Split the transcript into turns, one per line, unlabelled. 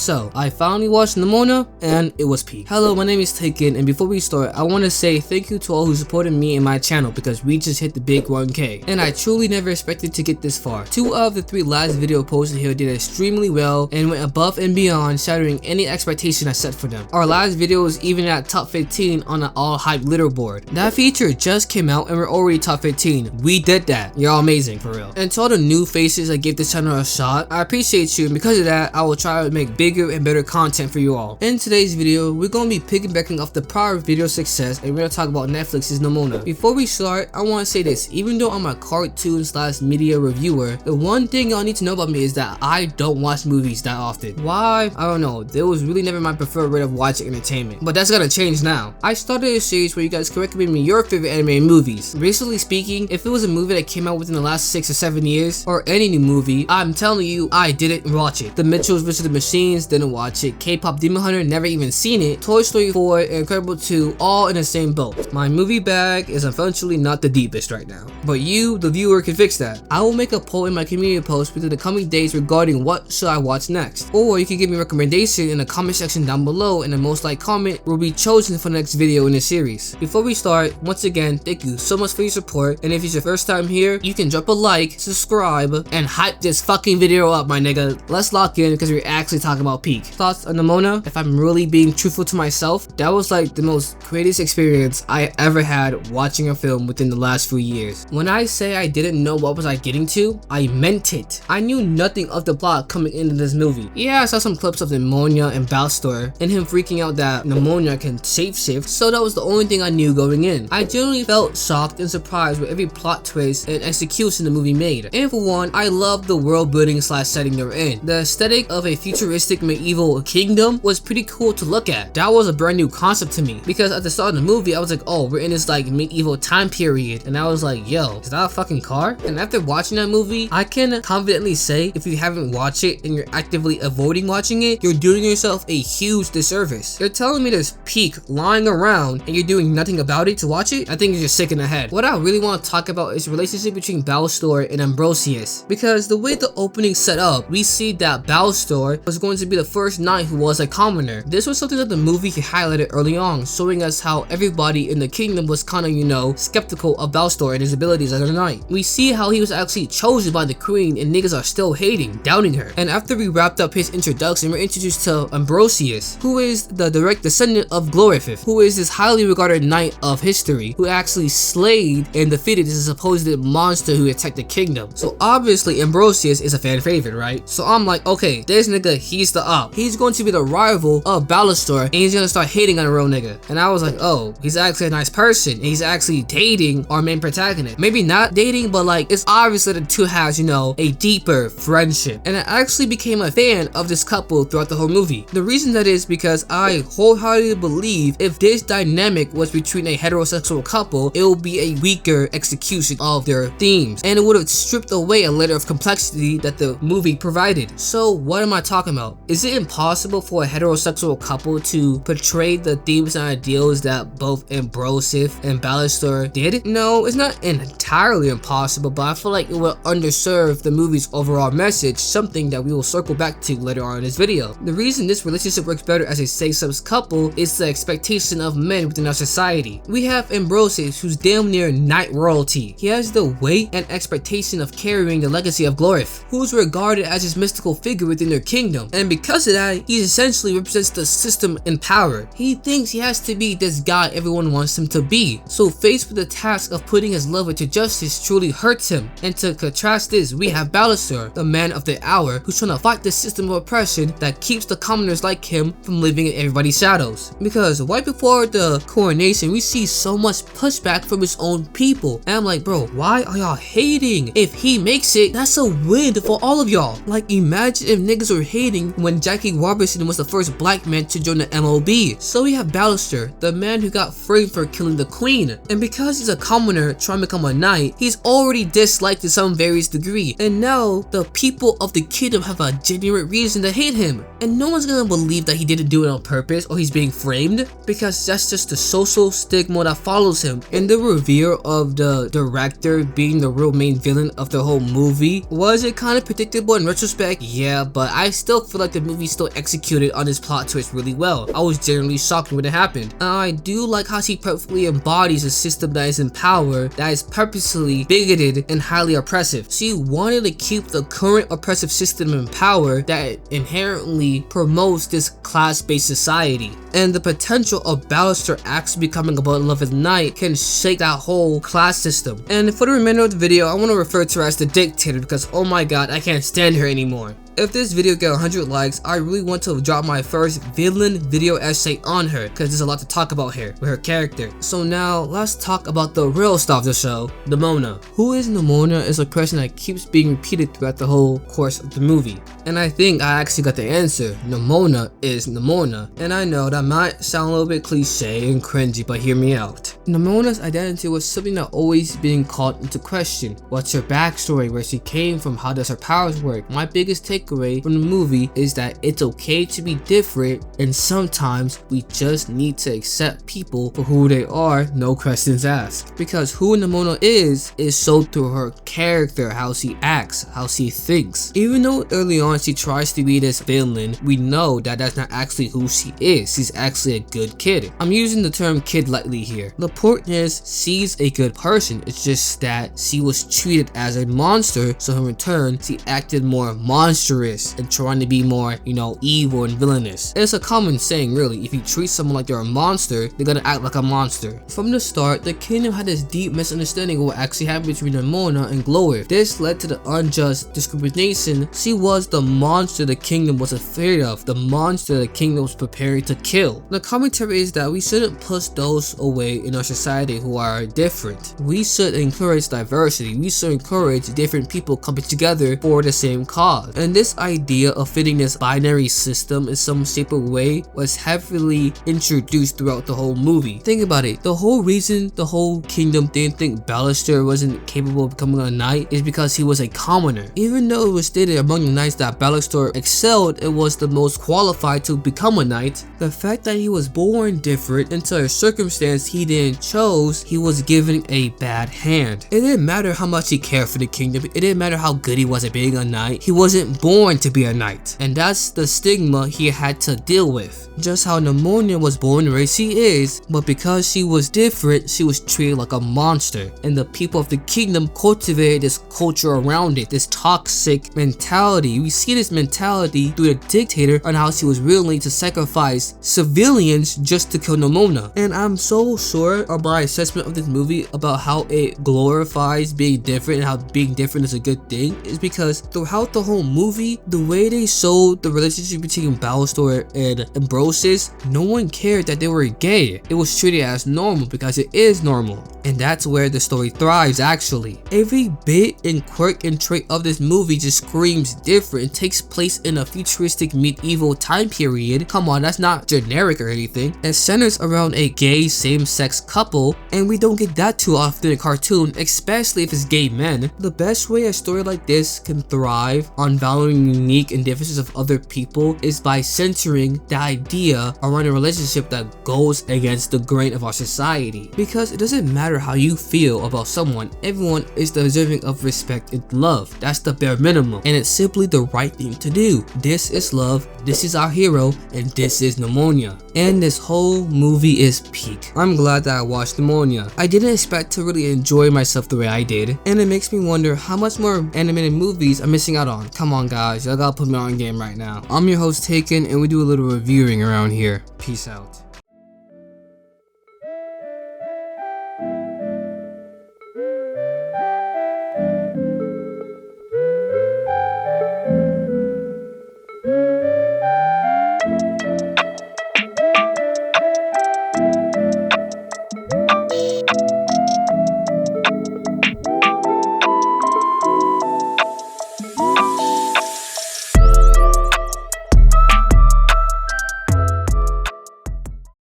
So I finally watched Nimona and it was peak. Hello, my name is Taken, and before we start, I want to say thank you to all who supported me and my channel because we just hit the big 1K, and I truly never expected to get this far. 2 out of the 3 last video posted here did extremely well and went above and beyond, shattering any expectation I set for them. Our last video was even at top 15 on an all hype leaderboard. That feature just came out and we're already top 15. We did that. You're all amazing, for real. And to all the new faces that gave this channel a shot, I appreciate you, and because of that, I will try to make bigger and better content for you all. In today's video, we're going to be piggybacking off the prior video success, and we're going to talk about Netflix's Nimona. Before we start, I want to say this: even though I'm a cartoon/media reviewer, the one thing y'all need to know about me is that I don't watch movies that often. Why? I don't know. There was really never my preferred way of watching entertainment, but that's gonna change now. I started a series where you guys can recommend me your favorite anime and movies. Basically speaking, if it was a movie that came out within the last 6 or 7 years, or any new movie, I'm telling you, I didn't watch it. The Mitchells vs. the Machines, didn't watch it. K-pop Demon Hunter, never even seen it. Toy Story 4 and Incredible 2, all in the same boat. My movie bag is unfortunately not the deepest right now, but you, the viewer, can fix that. I will make a poll in my community post within the coming days regarding what should I watch next, or you can give me a recommendation in the comment section down below, and the most liked comment will be chosen for the next video in the series. Before we start, once again, thank you so much for your support, and if it's your first time here, you can drop a like, subscribe, and hype this fucking video up, my nigga. Let's lock in because we're actually talking about peak. Thoughts on Nimona? If I'm really being truthful to myself, that was like the most greatest experience I ever had watching a film within the last few years. When I say I didn't know what was I getting to, I meant it. I knew nothing of the plot coming into this movie. Yeah, I saw some clips of Nimona and Balstor and him freaking out that Nimona can shapeshift, so that was the only thing I knew going in. I generally felt shocked and surprised with every plot twist and execution the movie made. And for one, I loved the world building / setting they're in. The aesthetic of a futuristic medieval kingdom was pretty cool to look at. That was a brand new concept to me, because at the start of the movie I was like, oh, we're in this like medieval time period, and I was like, yo, is that a fucking car? And after watching that movie, I can confidently say if you haven't watched it and you're actively avoiding watching it, you're doing yourself a huge disservice. You're telling me there's peak lying around and you're doing nothing about it to watch it? I think you're just sick in the head. What I really want to talk about is the relationship between Balstor and Ambrosius, because the way the opening set up, we see that Balstor was going to be the first knight who was a commoner. This was something that the movie highlighted early on, showing us how everybody in the kingdom was kind of, you know, skeptical of Balstor and his abilities as a knight. We see how he was actually chosen by the queen and niggas are still hating, doubting her. And after we wrapped up his introduction, we're introduced to Ambrosius, who is the direct descendant of Glorifif, who is this highly regarded knight of history who actually slayed and defeated this supposed monster who attacked the kingdom. So obviously Ambrosius is a fan favorite, right? So I'm like, okay, this nigga, he's the op. He's going to be the rival of Balstor, and he's gonna start hating on a real nigga. And I was like, oh, he's actually a nice person, and he's actually dating our main protagonist. Maybe not dating, but like, it's obviously the two has, you know, a deeper friendship. And I actually became a fan of this couple throughout the whole movie. The reason that is because I wholeheartedly believe if this dynamic was between a heterosexual couple, it would be a weaker execution of their themes, and it would have stripped away a layer of complexity that the movie provided. So what am I talking about? Is it impossible for a heterosexual couple to portray the themes and ideals that both Ambrosius and Balstor did? No, it's not entirely impossible, but I feel like it will underserve the movie's overall message, something that we will circle back to later on in this video. The reason this relationship works better as a same-sex couple is the expectation of men within our society. We have Ambrosius, who's damn near knight royalty. He has the weight and expectation of carrying the legacy of Glorif, who's regarded as his mystical figure within their kingdom, and because of that, he essentially represents the system in power. He thinks he has to be this guy everyone wants him to be, so faced with the task of putting his lover to justice truly hurts him. And to contrast this, we have Balstor, the man of the hour, who's trying to fight the system of oppression that keeps the commoners like him from living in everybody's shadows. Because right before the coronation, we see so much pushback from his own people, and I'm like, bro, why are y'all hating? If he makes it, that's a win for all of y'all. Like, imagine if niggas were hating when Jackie Robinson was the first black man to join the MLB. So we have Balstor, the man who got framed for killing the queen, and because he's a commoner trying to become a knight, he's already disliked to some various degree, and now the people of the kingdom have a genuine reason to hate him, and no one's gonna believe that he didn't do it on purpose or he's being framed, because that's just the social stigma that follows him. And the reveal of the director being the real main villain of the whole movie, was it kind of predictable in retrospect? Yeah, but I still feel like the the movie still executed on this plot twist really well. I was genuinely shocked when it happened. And I do like how she perfectly embodies a system that is in power, that is purposely bigoted and highly oppressive. She wanted to keep the current oppressive system in power that inherently promotes this class-based society. And the potential of Battlestar actually becoming a beloved knight can shake that whole class system. And for the remainder of the video, I want to refer to her as the dictator because oh my god, I can't stand her anymore. If this video get 100 likes, I really want to drop my first villain video essay on her because there's a lot to talk about here with her character. So now let's talk about the real star of the show, Nimona. Who is Nimona is a question that keeps being repeated throughout the whole course of the movie. And I think I actually got the answer. Nimona is Nimona. And I know that might sound a little bit cliche and cringy, but hear me out. Nimona's identity was something that always being called into question. What's her backstory, where she came from, how does her powers work? My biggest takeaway from the movie is that it's okay to be different, and sometimes we just need to accept people for who they are, no questions asked. Because who Nimona is showed through her character, how she acts, how she thinks. Even though early on she tries to be this villain, we know that that's not actually who she is. She's actually a good kid. I'm using the term kid lightly here. The point is, she's a good person. It's just that she was treated as a monster, so in return, she acted more monstrous and trying to be more, evil and villainous. It's a common saying, really. If you treat someone like they're a monster, they're gonna act like a monster. From the start, the kingdom had this deep misunderstanding of what actually happened between Nimona and Glowith. This led to the unjust discrimination. She was the monster the kingdom was afraid of, the monster the kingdom was preparing to kill. The commentary is that we shouldn't push those away in our society who are different. We should encourage diversity. We should encourage different people coming together for the same cause. And this idea of fitting this binary system in some shape or way was heavily introduced throughout the whole movie. Think about it. The whole reason the whole kingdom didn't think Ballister wasn't capable of becoming a knight is because he was a commoner. Even though it was stated among the knights that Ballister excelled and was the most qualified to become a knight, the fact that he was born different into a circumstance he didn't chose, he was given a bad hand. It didn't matter how much he cared for the kingdom. It didn't matter how good he was at being a knight. He wasn't born to be a knight. And that's the stigma he had to deal with. Just how Nimona was born the way she is, but because she was different, she was treated like a monster. And the people of the kingdom cultivated this culture around it, this toxic mentality. We see this mentality through the dictator on how she was willing to sacrifice civilians just to kill Nimona. And I'm so sure of my assessment of this movie about how it glorifies being different and how being different is a good thing is because throughout the whole movie, the way they showed the relationship between Ballister and Ambrosius, no one cared that they were gay. It was treated as normal because it is normal. And that's where the story thrives actually. Every bit and quirk and trait of this movie just screams different. It takes place in a futuristic medieval time period. Come on, that's not generic or anything. It centers around a gay same-sex couple, and we don't get that too often in a cartoon, especially if it's gay men. The best way a story like this can thrive on valuing unique and differences of other people is by centering the idea around a relationship that goes against the grain of our society. Because it doesn't matter how you feel about someone, everyone is deserving of respect and love. That's the bare minimum, and it's simply the right thing to do. This is love, this is our hero, and this is Nimona. And this whole movie is peak. I'm glad that I watched Nimona. I didn't expect to really enjoy myself the way I did, and it makes me wonder how much more animated movies I'm missing out on. Come on guys, y'all gotta put me on game right now. I'm your host Taken, and we do a little reviewing around here. Peace out.